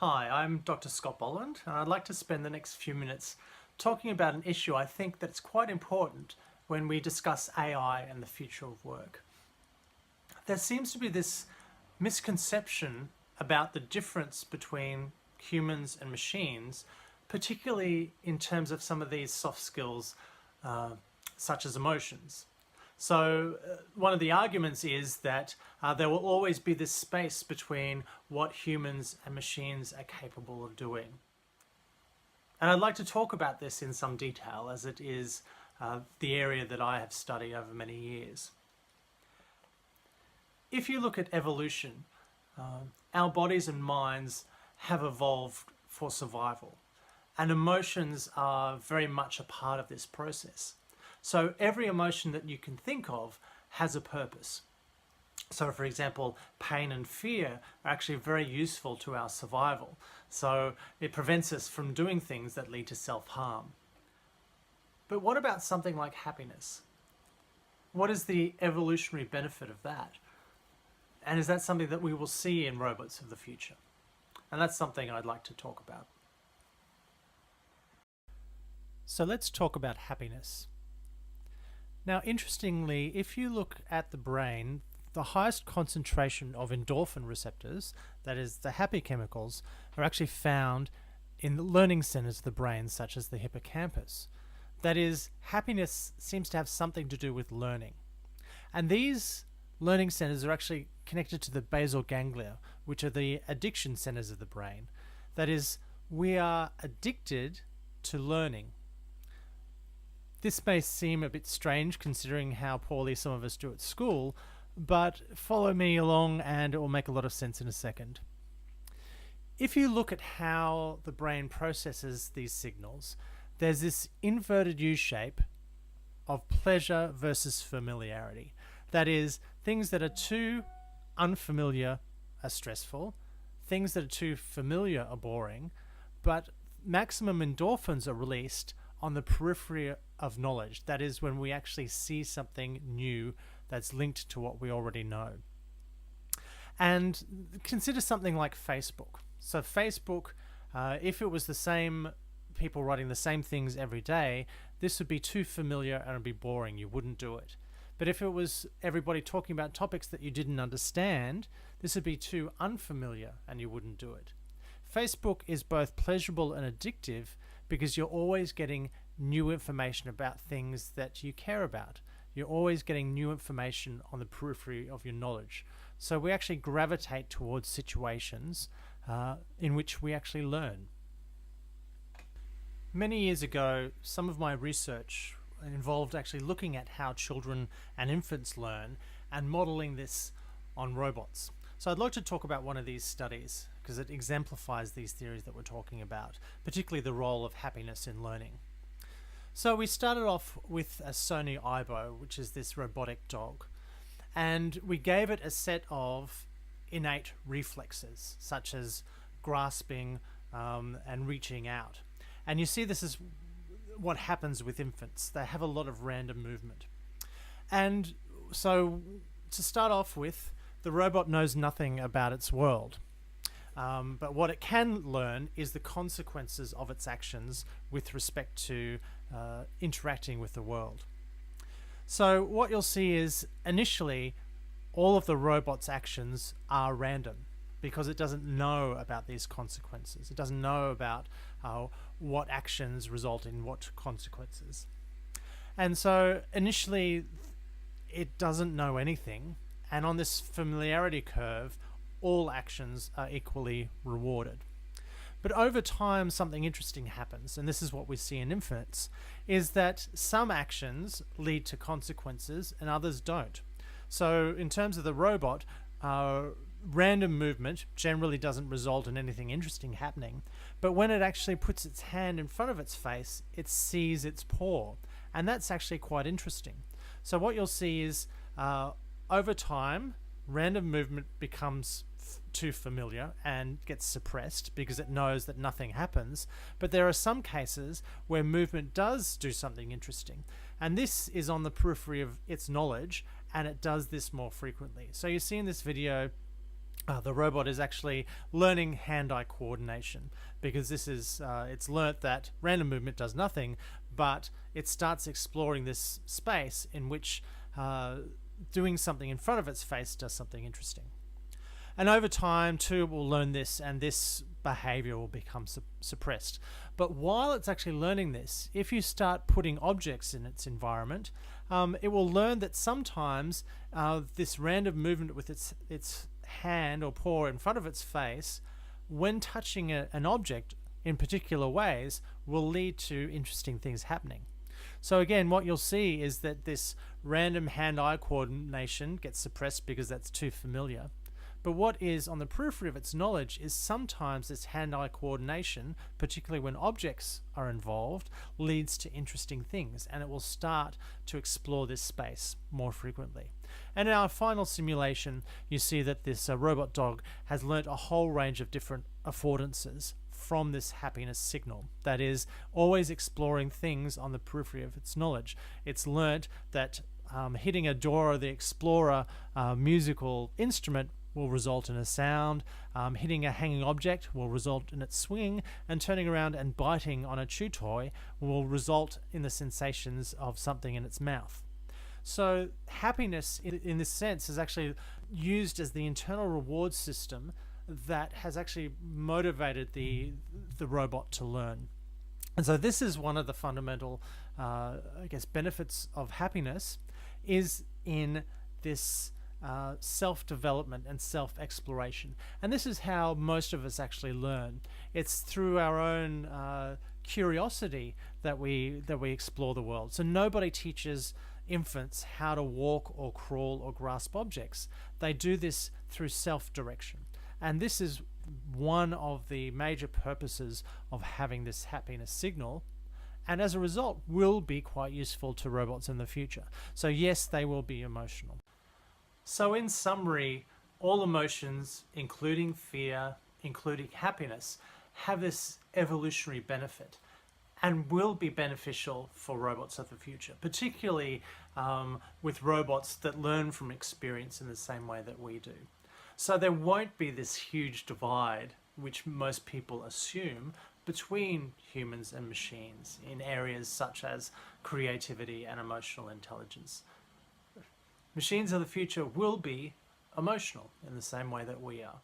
Hi, I'm Dr. Scott Boland, and I'd like to spend the next few minutes talking about an issue I think that's quite important when we discuss AI and the future of work. There seems to be this misconception about the difference between humans and machines, particularly in terms of some of these soft skills, such as emotions. So one of the arguments is that there will always be this space between what humans and machines are capable of doing. And I'd like to talk about this in some detail, as it is the area that I have studied over many years. If you look at evolution, our bodies and minds have evolved for survival, and emotions are very much a part of this process. So every emotion that you can think of has a purpose. So for example, pain and fear are actually very useful to our survival. So it prevents us from doing things that lead to self-harm. But what about something like happiness? What is the evolutionary benefit of that? And is that something that we will see in robots of the future? And that's something I'd like to talk about. So let's talk about happiness. Now, interestingly, if you look at the brain, the highest concentration of endorphin receptors, that is the happy chemicals, are actually found in the learning centers of the brain, such as the hippocampus. That is, happiness seems to have something to do with learning. And these learning centers are actually connected to the basal ganglia, which are the addiction centers of the brain. That is, we are addicted to learning. This may seem a bit strange considering how poorly some of us do at school, but follow me along and it will make a lot of sense in a second. If you look at how the brain processes these signals, there's this inverted U shape of pleasure versus familiarity. That is, things that are too unfamiliar are stressful, things that are too familiar are boring, but maximum endorphins are released on the periphery of knowledge. That is, when we actually see something new that's linked to what we already know. And consider something like Facebook. So Facebook, if it was the same people writing the same things every day, this would be too familiar and it would be boring. You wouldn't do it. But if it was everybody talking about topics that you didn't understand, this would be too unfamiliar and you wouldn't do it. Facebook is both pleasurable and addictive because you're always getting new information about things that you care about. You're always getting new information on the periphery of your knowledge. So we actually gravitate towards situations in which we actually learn. Many years ago, some of my research involved actually looking at how children and infants learn and modeling this on robots. So I'd like to talk about one of these studies because it exemplifies these theories that we're talking about, particularly the role of happiness in learning. So we started off with a Sony Aibo, which is this robotic dog, and we gave it a set of innate reflexes, such as grasping and reaching out. And you see this is what happens with infants. They have a lot of random movement. And so to start off with, the robot knows nothing about its world. But what it can learn is the consequences of its actions with respect to interacting with the world. So what you'll see is initially all of the robot's actions are random because it doesn't know about these consequences. It doesn't know about what actions result in what consequences. And so initially it doesn't know anything, and on this familiarity curve all actions are equally rewarded. But over time something interesting happens, and this is what we see in infants, is that some actions lead to consequences and others don't. So in terms of the robot, random movement generally doesn't result in anything interesting happening, but when it actually puts its hand in front of its face, it sees its paw, and that's actually quite interesting. So what you'll see is over time random movement becomes too familiar and gets suppressed because it knows that nothing happens, but there are some cases where movement does do something interesting, and this is on the periphery of its knowledge, and it does this more frequently. So you see in this video The robot is actually learning hand-eye coordination, because this is it's learnt that random movement does nothing, but it starts exploring this space in which doing something in front of its face does something interesting. And over time, too, it will learn this, and this behavior will become suppressed. But while it's actually learning this, if you start putting objects in its environment, it will learn that sometimes this random movement with its hand or paw in front of its face, when touching an object in particular ways, will lead to interesting things happening. So again, what you'll see is that this random hand-eye coordination gets suppressed because that's too familiar. But what is on the periphery of its knowledge is sometimes this hand-eye coordination, particularly when objects are involved, leads to interesting things, and it will start to explore this space more frequently. And in our final simulation, you see that this robot dog has learnt a whole range of different affordances from this happiness signal. That is, always exploring things on the periphery of its knowledge. It's learnt that hitting a Dora the Explorer musical instrument will result in a sound, hitting a hanging object will result in it swinging, and turning around and biting on a chew toy will result in the sensations of something in its mouth. So happiness in this sense is actually used as the internal reward system that has actually motivated the robot to learn. And so this is one of the fundamental benefits of happiness, is in this self-development and self-exploration. And this is how most of us actually learn. It's through our own curiosity that we explore the world. So nobody teaches infants how to walk or crawl or grasp objects. They do this through self-direction. And this is one of the major purposes of having this happiness signal, and as a result will be quite useful to robots in the future. So yes, they will be emotional. So in summary, all emotions, including fear, including happiness, have this evolutionary benefit and will be beneficial for robots of the future, particularly with robots that learn from experience in the same way that we do. So there won't be this huge divide, which most people assume, between humans and machines in areas such as creativity and emotional intelligence. Machines of the future will be emotional in the same way that we are.